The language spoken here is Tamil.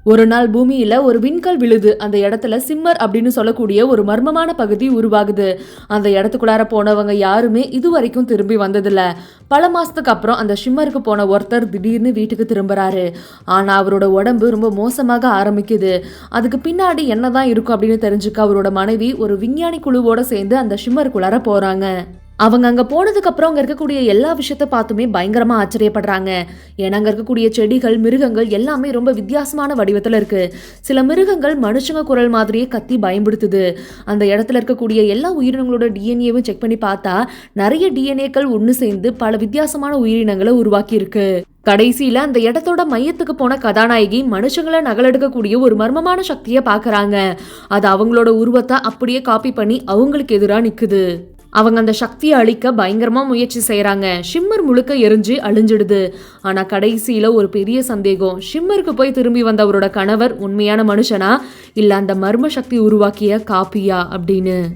ஒரு நாள் பூமியில ஒரு விண்கல் விழுது. அந்த இடத்துல சிம்மர் அப்படின்னு சொல்லக்கூடிய ஒரு மர்மமான பகுதி உருவாகுது. அந்த இடத்துக்குள்ளார போனவங்க யாருமே இதுவரைக்கும் திரும்பி வந்ததில்ல. பல மாசத்துக்கு அப்புறம் அந்த ஷிம்மருக்கு போன ஒருத்தர் திடீர்னு வீட்டுக்கு திரும்புறாரு. ஆனா அவரோட உடம்பு ரொம்ப மோசமாக ஆரம்பிக்குது. அதுக்கு பின்னாடி என்னதான் இருக்கும் அப்படின்னு தெரிஞ்சுக்க அவரோட மனைவி ஒரு விஞ்ஞானி குழுவோட சேர்ந்து அந்த ஷிம்மருக்குள்ளார போறாங்க. அவங்க அங்க போனதுக்கு அப்புறம் அங்க இருக்கக்கூடிய எல்லா விஷயத்த பார்த்துமே பயங்கரமா ஆச்சரியப்படுறாங்க. ஏன்னா அங்க இருக்கக்கூடிய செடிகள், மிருகங்கள் எல்லாமே ரொம்ப வித்தியாசமான வடிவத்துல இருக்கு. சில மிருகங்கள் மனுஷங்க குரல் மாதிரியே கத்தி பயன்படுத்துது. அந்த இடத்துல இருக்கக்கூடிய எல்லா உயிரினங்களோட டிஎன்ஏவும் செக் பண்ணி பார்த்தா நிறைய டிஎன்ஏக்கள் ஒண்ணு சேர்ந்து பல வித்தியாசமான உயிரினங்களை உருவாக்கி இருக்கு. கடைசியில அந்த இடத்தோட மையத்துக்கு போன கதாநாயகி மனுஷங்களை நகலெடுக்கக்கூடிய ஒரு மர்மமான சக்தியை பாக்குறாங்க. அது அவங்களோட உருவத்தை அப்படியே காப்பி பண்ணி அவங்களுக்கு எதிராக நிக்குது. அவங்க அந்த சக்தியை அழிக்க பயங்கரமா முயற்சி செய்யறாங்க. ஷிம்மர் முழுக்க எரிஞ்சு அழிஞ்சிடுது. ஆனா கடைசியில ஒரு பெரிய சந்தேகம். ஷிம்மருக்கு போய் திரும்பி வந்த அவரோட கணவர் உண்மையான மனுஷனா இல்ல அந்த மர்ம சக்தி உருவாக்கிய காப்பியா அப்படின்னு.